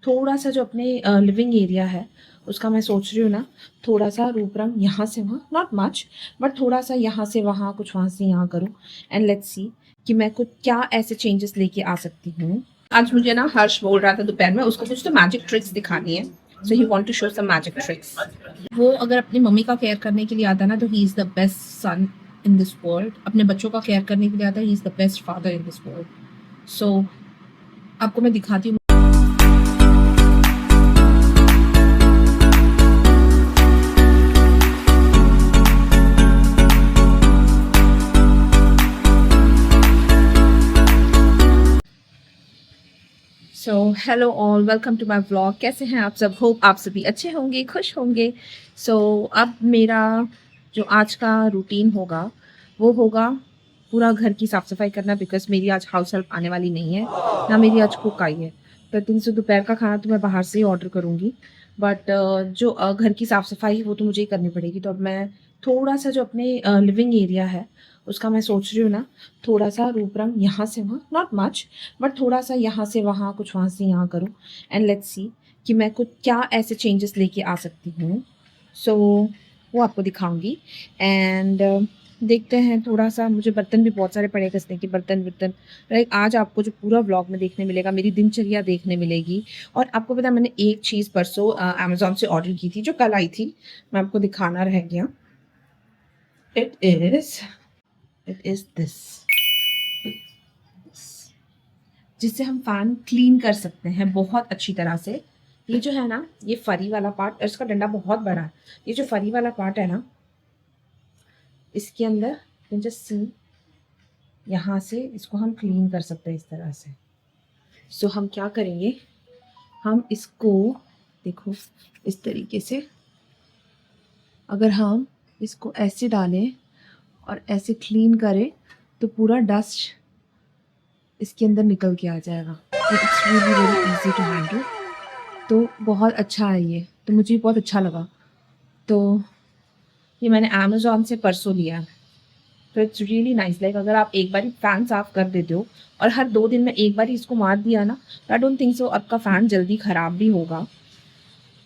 थोड़ा सा जो अपने लिविंग एरिया है उसका मैं सोच रही हूँ ना, थोड़ा सा रूप रंग यहाँ से वहाँ, नॉट मच बट थोड़ा सा यहाँ से वहाँ, कुछ वहाँ से यहाँ करूँ। एंड लेट्स सी कि मैं कुछ क्या ऐसे चेंजेस लेके आ सकती हूँ। आज मुझे ना हर्ष बोल रहा था दोपहर में, उसको कुछ तो मैजिक ट्रिक्स दिखानी है, so he want to show some magic tricks. वो अगर अपनी मम्मी का केयर करने के लिए आता ना तो he is the best son in this world. अपने बच्चों का केयर करने के लिए आता है, he is the best father in this world. So आपको मैं दिखाती हूँ। So hello all, welcome to my vlog. कैसे हैं आप सब? होप आप सभी अच्छे होंगे, खुश होंगे। सो अब मेरा जो आज का रूटीन होगा वो होगा पूरा घर की साफ़ सफाई करना, बिकॉज मेरी आज हाउस हेल्प आने वाली नहीं है, ना मेरी आज कुक आई है। तो 300 दोपहर का खाना तो मैं बाहर से ही ऑर्डर करूँगी, बट जो घर की साफ़ सफाई वो तो मुझे ही करनी पड़ेगी। तो अब मैं थोड़ा सा जो अपने लिविंग एरिया है उसका मैं सोच रही हूँ ना, थोड़ा सा रूप रंग यहाँ से वहाँ, नॉट मच बट थोड़ा सा यहाँ से वहाँ, कुछ वहाँ से यहाँ करूँ। एंड लेट्स सी कि मैं कुछ क्या ऐसे चेंजेस लेके आ सकती हूँ। सो वो आपको दिखाऊंगी। एंड देखते हैं। थोड़ा सा मुझे बर्तन भी बहुत सारे पड़े घसने के, बर्तन लाइक आज आपको जो पूरा व्लॉग में देखने मिलेगा, मेरी दिनचर्या देखने मिलेगी। और आपको पता है मैंने एक चीज़ परसों अमेज़ॉन से ऑर्डर की थी जो कल आई थी, मैं आपको दिखाना रह गया। इट इज़ दिस, जिससे हम फैन क्लीन कर सकते हैं बहुत अच्छी तरह से। ये जो है ना, ये फरी वाला पार्ट, इसका डंडा बहुत बड़ा है। ये जो फरी वाला पार्ट है ना, इसके अंदर जस्ट सी, यहाँ से इसको हम क्लीन कर सकते हैं इस तरह से। सो हम क्या करेंगे, हम इसको देखो इस तरीके से, अगर हम इसको ऐसे डालें और ऐसे क्लीन करें तो पूरा डस्ट इसके अंदर निकल के आ जाएगा। It's really very easy to handle. तो बहुत अच्छा है ये, तो मुझे बहुत अच्छा लगा। तो ये मैंने अमेज़ॉन से परसों लिया। तो इट्स रियली नाइस। लाइक अगर आप एक बार फ़ैन साफ़ कर देते हो और हर 2 दिन में एक बार इसको मार दिया ना, तो आई डोंट थिंक सो आपका फ़ैन जल्दी ख़राब भी होगा।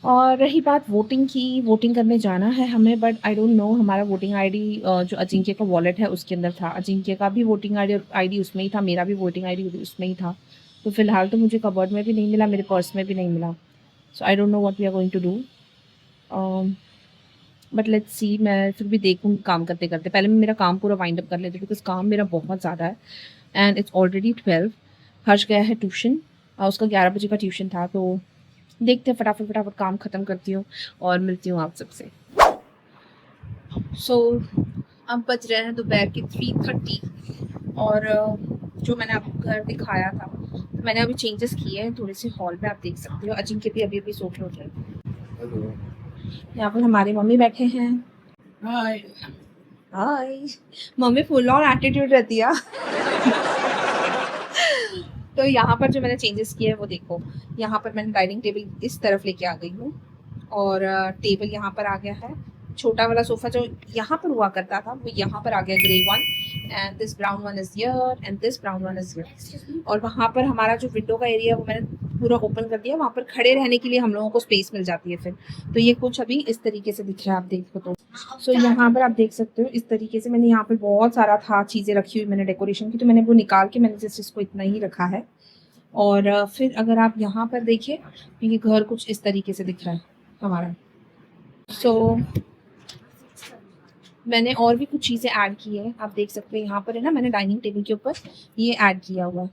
और रही बात वोटिंग की, वोटिंग करने जाना है हमें, बट आई डोंट नो हमारा वोटिंग आईडी जो अजिंक्य का वॉलेट है उसके अंदर था। अजिंक्य का भी वोटिंग आईडी उसमें ही था, मेरा भी वोटिंग आईडी उसमें ही था। तो फ़िलहाल तो मुझे कबर्ड में भी नहीं मिला, मेरे पर्स में भी नहीं मिला। So I don't know what we are going to do, but let's see. मैं फिर भी देखूँ काम करते करते। पहले मैं मेरा काम पूरा वाइंड अप कर लेती हूँ, बिकॉज काम मेरा बहुत ज़्यादा है एंड इट्स ऑलरेडी 12। हर्ष गया है ट्यूशन, उसका 11 बजे का ट्यूशन था। तो देखते हैं, फटाफट काम ख़त्म करती हूँ और मिलती हूँ आप सबसे। सो अब बज रहे हैं दोपहर के 3:30 और जो मैंने आपको घर दिखाया था, तो मैंने अभी चेंजेस किए हैं थोड़े से हॉल में, आप देख सकते हो। अजिंक्य भी अभी सो के उठ रहे हैं। यहाँ पर हमारे मम्मी बैठे हैं। हाय हाय। मम्मी फुल ऑन एटीट्यूड रहती है। तो यहाँ पर जो मैंने चेंजेस किए हैं वो देखो। यहाँ पर मैंने डाइनिंग टेबल इस तरफ लेके आ गई हूँ और टेबल यहाँ पर आ गया है। छोटा वाला सोफ़ा जो यहाँ पर हुआ करता था वो यहाँ पर आ गया, grey one, and this brown one is here and this brown one is here. और वहाँ पर हमारा जो विंडो का एरिया वो मैंने पूरा ओपन कर दिया, वहाँ पर खड़े रहने के लिए हम लोगों को स्पेस मिल जाती है फिर। तो ये कुछ अभी इस तरीके से दिख रहा है, आप देखो तो। सो यहाँ पर आप देख सकते हो इस तरीके से। मैंने यहाँ पर बहुत सारा था चीज़ें रखी हुई मैंने डेकोरेशन की, तो मैंने वो निकाल के मैंने जस्ट इसको इतना ही रखा है। और फिर अगर आप यहाँ पर देखिए तो ये घर कुछ इस तरीके से दिख रहा है हमारा। सो मैंने और भी कुछ चीज़ें ऐड की है, आप देख सकते हैं। यहाँ पर है ना, मैंने डाइनिंग टेबल के ऊपर ये ऐड किया हुआ है।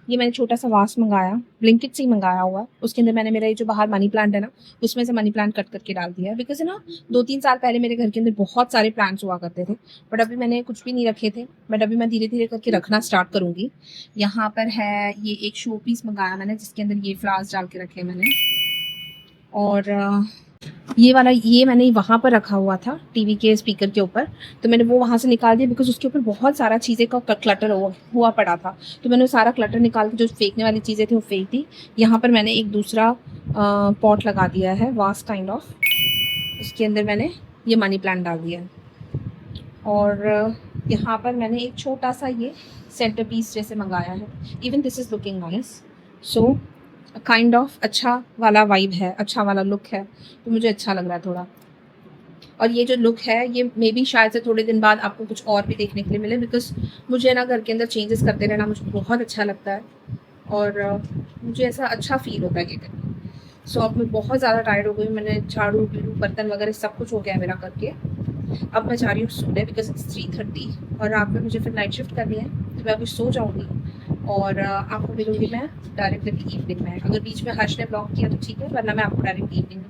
ये मैंने छोटा सा वास मंगाया, ब्लिंकिट से ही मंगाया हुआ। उसके अंदर मैंने मेरा ये जो बाहर मनी प्लांट है ना, उसमें से मनी प्लांट कट करके डाल दिया है। बिकॉज है ना 2-3 साल पहले मेरे घर के अंदर बहुत सारे प्लांट्स हुआ करते थे, बट अभी मैंने कुछ भी नहीं रखे थे। बट अभी मैं धीरे धीरे करके रखना स्टार्ट करूँगी। यहाँ पर है ये एक शो पीस मंगाया मैंने, जिसके अंदर ये फ्लावर्स डाल के रखे मैंने। और ये वाला ये मैंने वहाँ पर रखा हुआ था टीवी के स्पीकर के ऊपर, तो मैंने वो वहाँ से निकाल दिया, बिकॉज उसके ऊपर बहुत सारा चीज़ें का क्लटर हुआ पड़ा था। तो मैंने वो सारा क्लटर निकाल के जो फेंकने वाली चीज़ें थी वो फेंक दी। यहाँ पर मैंने एक दूसरा पॉट लगा दिया है, वास काइंड ऑफ। उसके अंदर मैंने ये मनी प्लांट डाल दिया है। और यहाँ पर मैंने एक छोटा सा ये सेंटर पीस जैसे मंगाया है। Even this is looking nice. So kind of अच्छा वाला वाइब है, अच्छा वाला लुक है, तो मुझे अच्छा लग रहा है थोड़ा। और ये जो लुक है ये मे बी शायद से थोड़े दिन बाद आपको कुछ और भी देखने के लिए मिले, बिकॉज मुझे ना घर के अंदर चेंजेस करते रहना मुझे बहुत अच्छा लगता है और मुझे ऐसा अच्छा फील होता है ये करके। सो अब मैं बहुत ज़्यादा टायर्ड हो गई, मैंने झाड़ू बीड़ू बर्तन वगैरह सब कुछ हो गया है मेरा करके। अब मैं जा रही हूँ सोने बिकॉज इट्स 3:30 और रात में मुझे फिर नाइट शिफ्ट करनी है, तो मैं अभी सो जाऊँगी और आपको मिलूँगी मैं डायरेक्टली इवनिंग में। अगर बीच में हर्ष ने ब्लॉक किया तो ठीक है, वरना मैं आपको डायरेक्ट इवनिंग।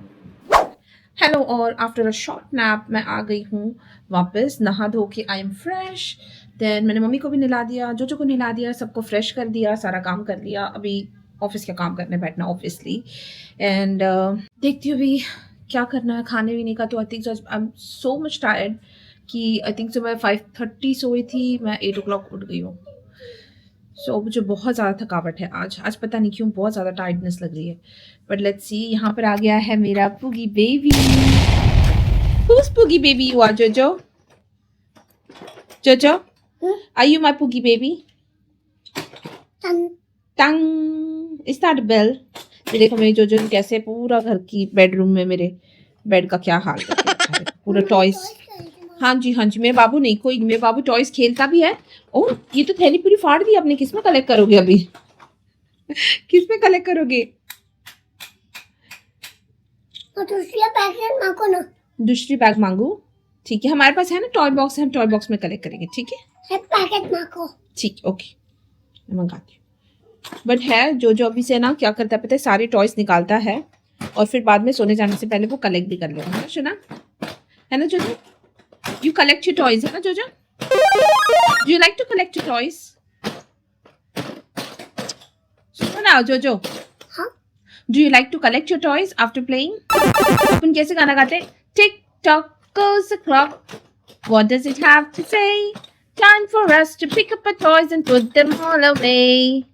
हेलो, और आफ्टर अ शॉर्ट नैप मैं आ गई हूँ वापस नहा धो के। I am fresh. देन मैंने मम्मी को भी नहला दिया, जोजो को नहला दिया, सबको फ्रेश कर दिया, सारा काम कर लिया। अभी ऑफिस का काम करने बैठना ऑब्वियसली। एंड देखती हूँ अभी क्या करना है खाने पीने का। तो I think I am so much tired कि आई थिंक सुबह 5:30 सोई थी, मैं 8 o'clock उठ गई हूँ। सो मुझे बहुत ज़्यादा थकावट है आज पता नहीं क्यों बहुत ज़्यादा टायर्डनेस लग रही है। बट लेट्स सी, यहाँ पर आ गया है मेरा पुगी बेबी। Who's पुगी baby you are, Jojo? Jojo? Are you my पुगी baby? Tongue. Is that a bell? ये देखो मेरी जोजो ने कैसे पूरा घर की बेडरूम में मेरे बेड का क्या हाल करके रखा है। पूरा टॉयज। हाँ जी हाँ जी, मेरे बाबू नहीं, कोई मेरे बाबू टॉयज खेलता भी है। ओह, ये तो थैली पूरी फाड़ दी आपने, किस में कलेक्ट करोगे अभी? किस में कलेक्ट करोगे? दूसरी बैग मांगू? ठीक है, हमारे पास है ना टॉय बॉक्स, हम टॉय बॉक्स में कलेक्ट करेंगे। ठीक है, पैकेट मांगो। ठीक, ओके, मैं मंगाती हूँ। बट है जो अभी से ना क्या करता है पता है, सारे टॉयज निकालता है और फिर बाद में सोने जाने से पहले वो कलेक्ट भी कर लेगा, है ना सुना? है ना जोजो? यू कलेक्ट योर टॉयज, है ना Jojo? Do you like to collect your toys? सुनो ना Jojo, do you like to collect your toys after playing? अपन कैसे गाना गाते हैं? Tick tock goes the clock. What does it have to say? Time for us to pick up our toys and put them all away.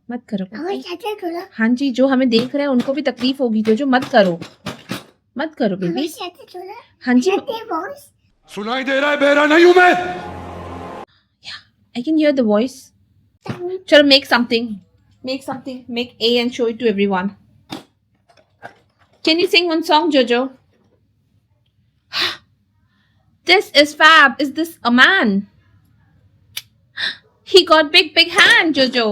मत करो। हाँ जी, जो हमें देख रहे हैं उनको भी तकलीफ होगी, जो मत करो, मत करो बेबी। हाँ जी, सुनाई दे रहा है, बेरा नहीं हूं मैं। I can hear the voice. चलो, make something, make A and show it to everyone. Can you sing one song, Jojo? This is fab. Is this a man? He got big hand, Jojo.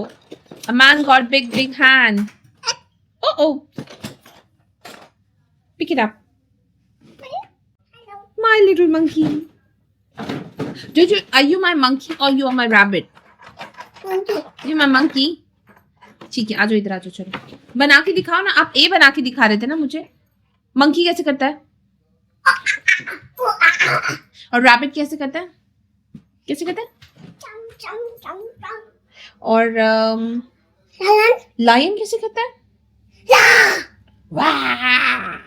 A man got big hand. Oh. Pick it up. My little monkey. Jojo, are you my monkey or you are my rabbit? Monkey. You my monkey? ठीक है, आजो इधर आजो, चलो बना के दिखाओ ना। आप ए बना के दिखा रहे थे ना मुझे। मंकी कैसे करता है और रैबिट कैसे करता है? कैसे करता है? और लायन कैसे करता है? वाह।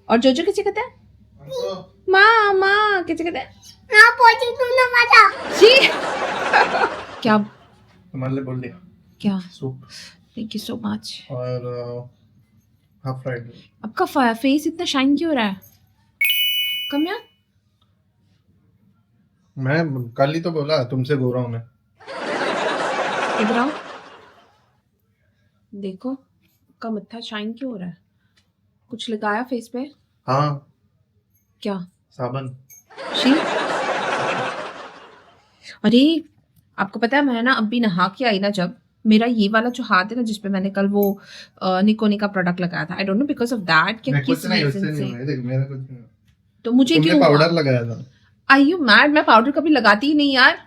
और जोजो कैसे करता है? मामा कैसे करता है? क्या तुम्हारे लिए बोल दिया क्या? Soup. Thank you so much. और हाफ फ्राइड। आपका फेस इतना शाइन क्यों हो रहा है? कम यार, मैं कल ही तो बोला तुमसे गोरा हूं मैं। इधर आओ, देखो आपका मत्था शाइन क्यों हो रहा है? कुछ लगाया फेस पे? हाँ, क्या? साबन। शी? अरे आपको पता है, मैं ना अभी नहा के आई ना, जब मेरा ये वाला जो हाथ है ना जिसपे मैंने कल वो निकोनी का प्रोडक्ट लगाया था, आई don't no because of that क्या किस रीजन से, देख मेरा कुछ नहीं। तो मुझे क्यों पाउडर लगाया था? आई यू मैड? मैं पाउडर कभी लगाती ही नहीं यार।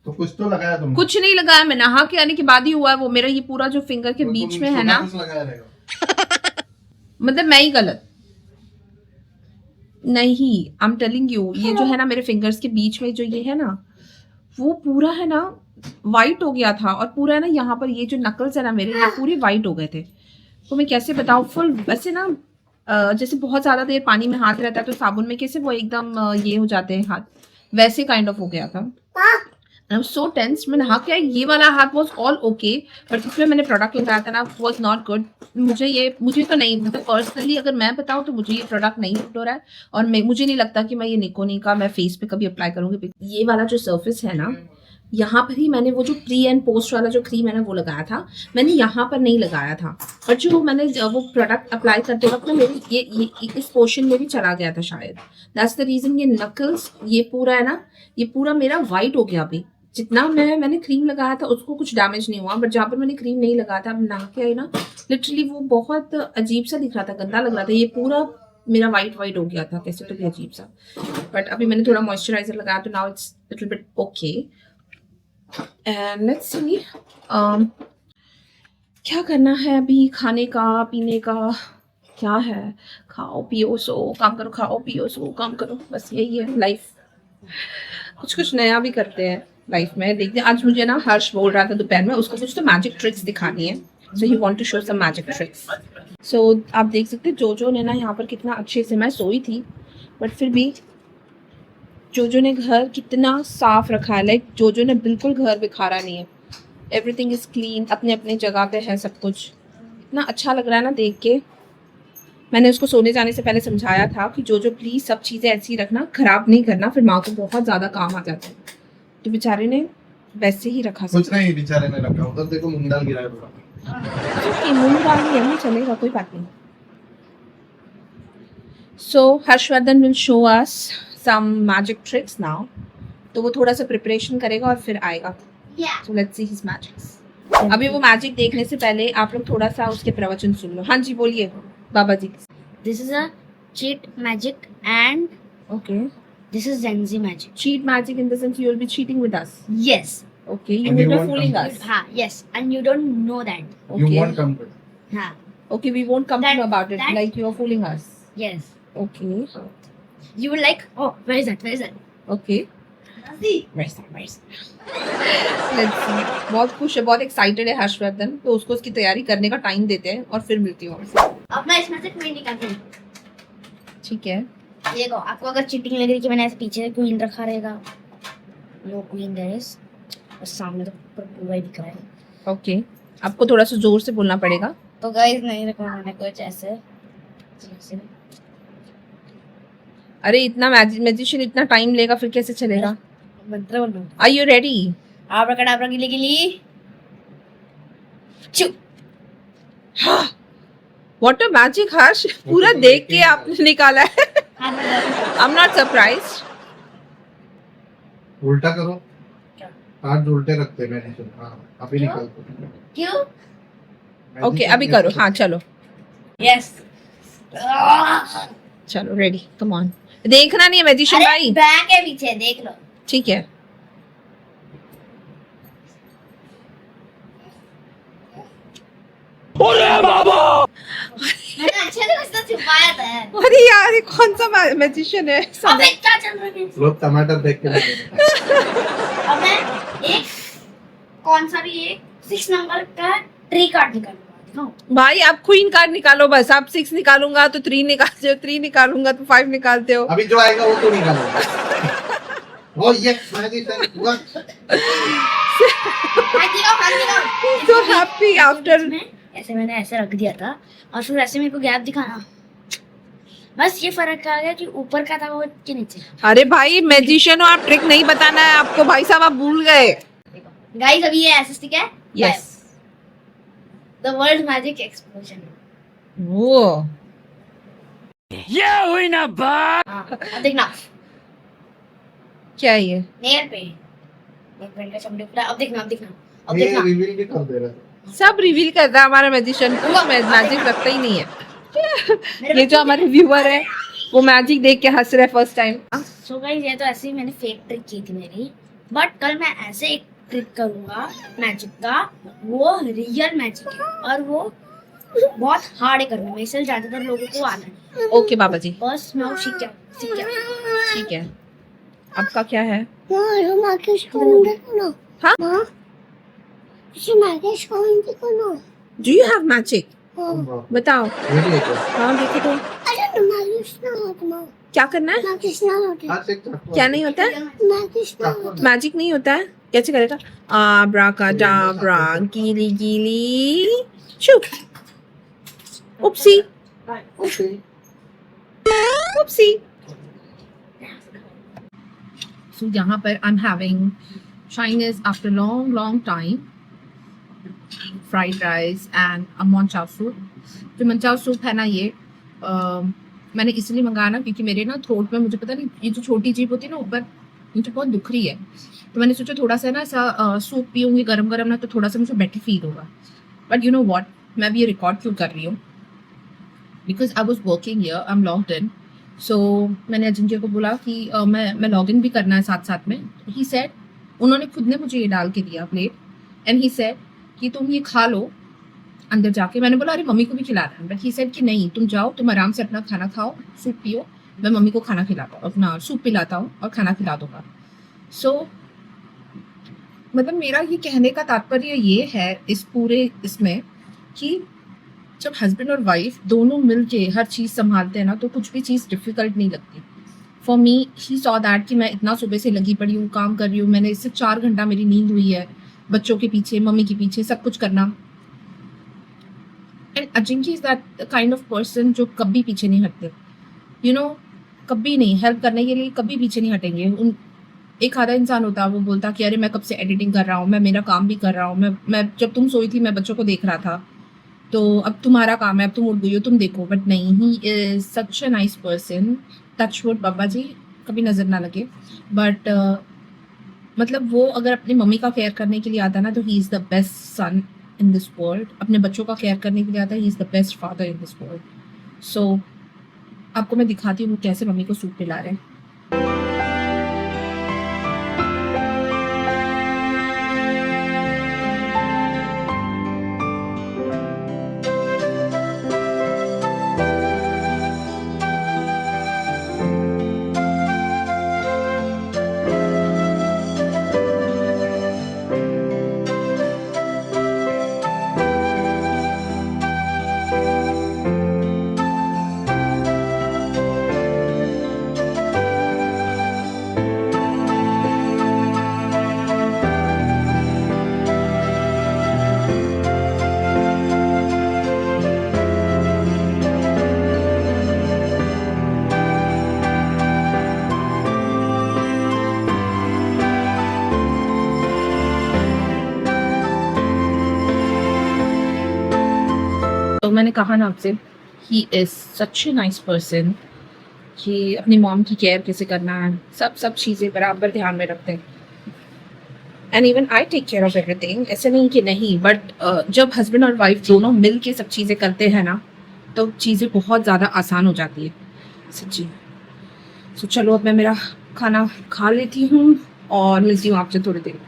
तो कुछ तो लगाया तुमने। कुछ नहीं लगाया, मैं नहा के आने के बाद ही हुआ है वो। मेरा ये पूरा जो फिंगर के बीच में है ना, मतलब मैं ही गलत नहीं, आई एम टेलिंग यू, ये जो है ना मेरे फिंगर्स के बीच में जो ये है ना, वो पूरा है ना वाइट हो गया था। और पूरा है ना यहाँ पर ये जो नकल्स है ना मेरे, ये पूरे वाइट हो गए थे। तो मैं कैसे बताऊँ, फुल वैसे ना जैसे बहुत ज़्यादा देर पानी में हाथ रहता है तो साबुन में कैसे वो एकदम ये हो जाते हैं हाथ, वैसे काइंड ऑफ हो गया था। I am so tense. मैं नहा के आई, ये वाला हाथ वॉज ऑल ओके, बट इसमें मैंने प्रोडक्ट लगाया था ना, वॉज नॉट गुड। मुझे तो नहीं, मतलब पर्सनली अगर मैं बताऊँ तो मुझे ये प्रोडक्ट नहीं सूट हो रहा है। और मुझे नहीं लगता कि मैं ये निकोनी का मैं फेस पे कभी अप्लाई करूँगी। ये वाला जो सर्फेस है ना, यहाँ पर ही मैंने वो जो प्री एंड पोस्ट वाला जो क्रीम है ना वो लगाया था, मैंने यहाँ पर नहीं लगाया था। और जो मैंने वो प्रोडक्ट अप्लाई करते वक्त ना मेरे ये इस पोर्शन में भी चला गया था शायद, दैट्स द रीज़न। ये नकल्स ये पूरा है ना, ये पूरा मेरा वाइट हो गया अभी। जितना मैंने क्रीम लगाया था उसको कुछ डैमेज नहीं हुआ, बट जहाँ पर मैंने क्रीम नहीं लगाया था, अब नहा के आई ना, लिटरली वो बहुत अजीब सा दिख रहा था, गंदा लग रहा था। ये पूरा मेरा वाइट हो गया था, कैसे तो भी अजीब सा। बट अभी मैंने थोड़ा मॉइस्चराइजर लगाया तो now it's little bit okay. And let's see क्या करना है अभी, खाने का पीने का क्या है। खाओ पियो सो काम करो, खाओ पियो सो काम करो, बस यही है लाइफ। कुछ नया भी करते हैं लाइफ में। देखते हैं, आज मुझे ना हर्ष बोल रहा था दोपहर में उसको कुछ तो मैजिक ट्रिक्स दिखानी है, so he want to show some magic tricks. So आप देख सकते हैं जोजो ने ना यहाँ पर कितना अच्छे से, मैं सोई थी बट फिर भी जोजो ने घर कितना साफ रखा है। लाइक जोजो ने बिल्कुल घर बिखारा नहीं है, एवरीथिंग इज क्लीन, अपने अपने जगह पे है सब कुछ। इतना अच्छा लग रहा है ना देख के। मैंने उसको सोने जाने से पहले समझाया था कि जोजो प्लीज़ सब चीज़ें ऐसी रखना, ख़राब नहीं करना, फिर माँ को बहुत ज़्यादा काम आ जाता है। तो बेचारे ने वैसे ही रखा। कुछ नहीं बेचारे ने रखा, उधर देखो मूंग दाल गिरा है पूरा। मूंग दाल नहीं है, चलेगा, कोई बात नहीं। So Harshvardhan will show us some magic tricks now. तो वो थोड़ा सा प्रिपरेशन करेगा और फिर आएगा। So let's see his magics. अभी वो मैजिक देखने से पहले आप लोग थोड़ा सा उसके प्रवचन सुन लो। हाँ जी बोलिए बाबा जी। This is a cheat magic and Okay. this is Zenzi magic. Cheat magic in the sense you will be cheating with us. Yes. Okay. You And will you be won't fooling come us. Ha, yes. And you don't know that. You Okay. won't come to it. Ha, Okay, we won't come to That- know about it. that- Like you are fooling us. yes. Okay. You will like, oh, where is that? Where is that? Okay. Where's that? Where's that? Let's see. बहुत खुश है, बहुत excited है हर्षवर्धन, तो उसको उसकी तैयारी करने का टाइम देते हैं और फिर मिलती हूँ आपसे। अब मैं इसमें से क्वीन निकालती हूँ। ठीक है। देखो, आपको अगर चीटिंग लग रही कि मैंने ऐसे पीछे क्वीन रखा रहेगा, नो क्वीन देयर इज, और सामने तो पूरा ही दिख रहा है। ओके। आपको थोड़ा सा जोर से बोलना पड़ेगा। तो गाइस नहीं रखा मैंने कुछ ऐसे। अरे इतना मैजिशियन इतना टाइम लेगा फिर कैसे चलेगा। मंत्र बोलो। Are you ready? आब्राकडाब्रा गिली गिली। चुप। व्हाट अ मैजिक हर्ष, पूरा तो देख के आपने निकाला है। हाँ, आई एम नॉट सरप्राइज्ड। उल्टा करो, क्या? हाथ उल्टे रखते मैजिशियन। हाँ अभी क्यों? निकाल दो। क्यों? ओके अभी करो। हाँ चलो यस। चलो रेडी, कम ऑन। देखना नहीं है मैजिशियन भाई। बैक है पीछे, देख लो। ठीक है। मैंने अच्छे से उसको छुपाया था। अरे यार ये कौन सा मैजिशियन है। अबे क्या चल रहा है? लोग टमाटर देख के अब मैं एक कौन सा भी एक 6 नंबर का ट्री कार्ड निकालूंगा। दिखाओ। भाई आप क्वीन कार्ड निकालो बस। आप 6 निकालूंगा तो 3 निकालते हो, 3 निकालूंगा तो 5 निकालते हो। अभी जो आएगा वो तो निकालो। ओ ये मैजिशियन हुआ। हाथ दिखाओ। So happy after- ऐसे मैंने ऐसे रख दिया था और फिर ऐसे मेरे को गैप दिखाना। बस ये फर्क आ गया कि ऊपर का था वो के नीचे। अरे भाई मैजिशियन हो आप, ट्रिक नहीं बताना है आपको। भाई साहब आप भूल गए। गाइस अभी ये ऐसे स्टिक है। Yes. The world magic explosion. वो ये हुई ना बात। हाँ, अब देखना क्या है ये? नेल पेंट का चमड़ी उठा। अब देखना अब ये देखना। रिवील भी कर दे रहा है। सब रिवील करता है हमारा मैजिशियन। पूरा मैजिक रखता ही नहीं है। मेरे ये जो हमारे व्यूअर है वो मैजिक देख के हंस रहे फर्स्ट टाइम। सो गाइस ये तो ऐसे ही मैंने फेक ट्रिक की थी मेरी, बट कल मैं ऐसे एक ट्रिक करूंगा मैजिक का, वो रियल मैजिक है और वो बहुत हार्ड है करने में, इसलिए ज्यादातर लोगों को आना है। ओके बाबा जी बस मैं वो सीख गया। ठीक है। आपका क्या है? हाँ? Do you have magic? बताओ। रिवील है हाँ देखो तो क्या करना है। क्या नहीं होता है? मैजिक नहीं होता है। कैसे करेगा? आब्राकाडाब्रा गीली गीली चुप। उपसी उपसी। सो यहाँ पर I am having Shine is after long time fried rice and a manchow soup. जो manchow soup है ना ये मैंने इसलिए मंगाया ना क्योंकि मेरे ना थ्रोट में मुझे पता नहीं ये जो छोटी जीभ होती है ना ऊपर मुझे बहुत दुख रही है, तो मैंने सोचा थोड़ा सा ना ऐसा सूप पीऊँगी गरम गरम ना तो थोड़ा सा मुझे बेटर फील होगा. बट यू नो व्हाट, मैं भी ये रिकॉर्ड क्यों कर रही हूँ, because I was working here, I am logged in. So मैंने अजिंक्य को बोला कि मैं लॉग इन भी करना है साथ साथ में. ही सेड, उन्होंने खुद ने मुझे ये डाल के दिया प्लेट, एंड ही सेड कि तुम ये खा लो अंदर जाके. मैंने बोला अरे मम्मी को भी खिलाना है, बट ही सेड कि नहीं तुम जाओ, तुम आराम से अपना खाना खाओ, सूप पियो, मैं मम्मी को खाना खिलाता हूँ, अपना सूप पिलाता हूँ और खाना खिला दूंगा. सो मतलब मेरा ये कहने का तात्पर्य ये है इस पूरे इसमें कि जब हस्बैंड और वाइफ दोनों मिल के हर चीज़ संभालते हैं ना तो कुछ भी चीज़ डिफ़िकल्ट नहीं लगती. For me he saw that कि मैं इतना सुबह से लगी पड़ी हूँ, काम कर रही हूँ, मैंने इससे 4 घंटा मेरी नींद हुई है, बच्चों के पीछे, मम्मी के पीछे, सब कुछ करना. And Ajinkya is that kind of person जो कभी पीछे नहीं हटते, यू नो, कभी नहीं, हेल्प करने के लिए कभी पीछे नहीं हटेंगे. एक आधा इंसान होता है वो बोलता कि अरे मैं कब से एडिटिंग कर रहा हूँ, मैं मेरा काम भी कर रहा हूँ, मैं जब तुम सोई थी मैं बच्चों को देख रहा था, तो अब तुम्हारा काम है, अब तुम उठ गई हो, तुम देखो. बट नहीं, he is such a nice person. Touch wood Baba ji कभी नज़र ना लगे. बट मतलब वो अगर अपनी मम्मी का केयर करने के लिए आता है ना तो he is the best son in this world. अपने बच्चों का केयर करने के लिए आता है, he is the best father in this world. So आपको मैं दिखाती हूँ कैसे मम्मी को सूप पिला रहे हैं. तो मैंने कहा ना आपसे, ही is such a nice person कि अपनी मॉम की केयर कैसे करना है, सब चीज़ें बराबर ध्यान में रखते हैं. And even I take care of everything. ऐसे नहीं कि नहीं, बट जब हस्बैंड और वाइफ दोनों मिल के सब चीज़ें करते हैं ना तो चीज़ें बहुत ज़्यादा आसान हो जाती है सच्ची. तो चलो अब मैं मेरा खाना खा लेती हूँ और मिलती हूँ आपसे थोड़ी देर.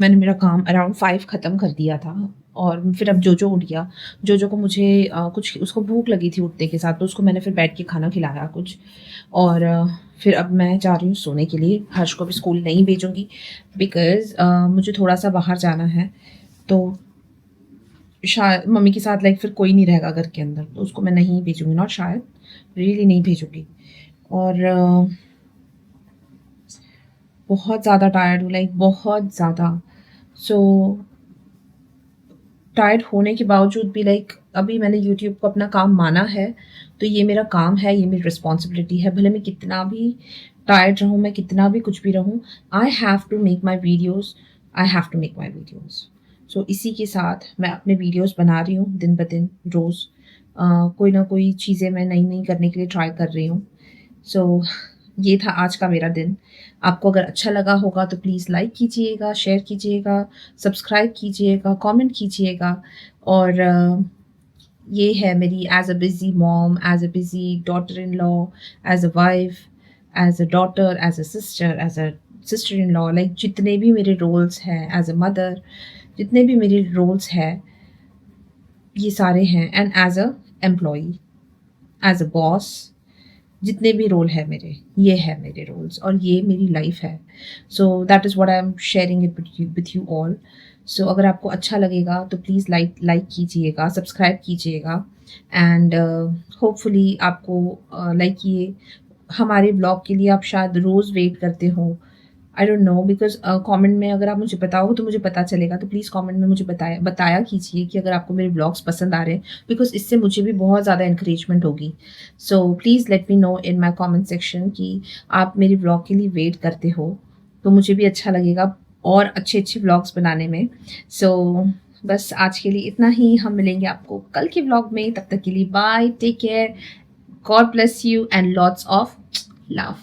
मैंने मेरा काम अराउंड 5 ख़त्म कर दिया था और फिर अब जोजो उठ गया. जोजो को मुझे कुछ उसको भूख लगी थी उठने के साथ, तो उसको मैंने फिर बैठ के खाना खिलाया कुछ. और फिर अब मैं जा रही हूँ सोने के लिए. हर्ष को भी स्कूल नहीं भेजूँगी बिकॉज़ मुझे थोड़ा सा बाहर जाना है, तो शायद मम्मी के साथ लाइक फिर कोई नहीं रहेगा घर के अंदर, तो उसको मैं नहीं भेजूँगी. नॉट शायद, रियली नहीं भेजूँगी. और बहुत ज़्यादा टायर्ड हूँ, लाइक बहुत ज़्यादा. सो टायर्ड होने के बावजूद भी लाइक अभी मैंने यूट्यूब को अपना काम माना है, तो ये मेरा काम है, ये मेरी रिस्पॉन्सिबिलिटी है. भले मैं कितना भी टायर्ड रहूँ, मैं कितना भी कुछ भी रहूँ, I have to make my videos, I have to make my videos. So इसी के साथ मैं अपने वीडियोज़ बना रही हूँ दिन ब दिन, रोज़ कोई ना कोई चीज़ें मैं नई नई करने के लिए ट्राई कर रही हूँ. सो ये था आज का मेरा दिन. आपको अगर अच्छा लगा होगा तो प्लीज़ लाइक कीजिएगा, शेयर कीजिएगा, सब्सक्राइब कीजिएगा, कमेंट कीजिएगा. और ये है मेरी as a busy mom, as a busy daughter in law, as a wife, as a daughter, as a sister in law, like जितने भी मेरे रोल्स हैं, एज़ अ मदर, जितने भी मेरे रोल्स हैं ये सारे हैं. And as a employee, as a boss, जितने भी रोल है मेरे, ये है मेरे रोल्स और ये मेरी लाइफ है. So that is what I am sharing it with you all. So अगर आपको अच्छा लगेगा तो प्लीज़ लाइक कीजिएगा, सब्सक्राइब कीजिएगा. एंड होपफुली आपको लाइक ये हमारे ब्लॉग के लिए आप शायद रोज़ वेट करते हो. आई डोंट नो, बिकॉज कमेंट में अगर आप मुझे बताओ तो मुझे पता चलेगा. तो प्लीज़ कमेंट में मुझे बताया कीजिए कि अगर आपको मेरे ब्लॉग्स पसंद आ रहे हैं, बिकॉज इससे मुझे भी बहुत ज़्यादा इंकरेजमेंट होगी. So please let me know in my comment section कि आप मेरे ब्लॉग के लिए वेट करते हो, तो मुझे भी अच्छा लगेगा. और अच्छे अच्छे व्लॉग्स बनाने में। सो बस आज के लिए इतना ही, हम मिलेंगे आपको कल के व्लॉग में। तब तक के लिए bye, take care, God bless you and lots of love.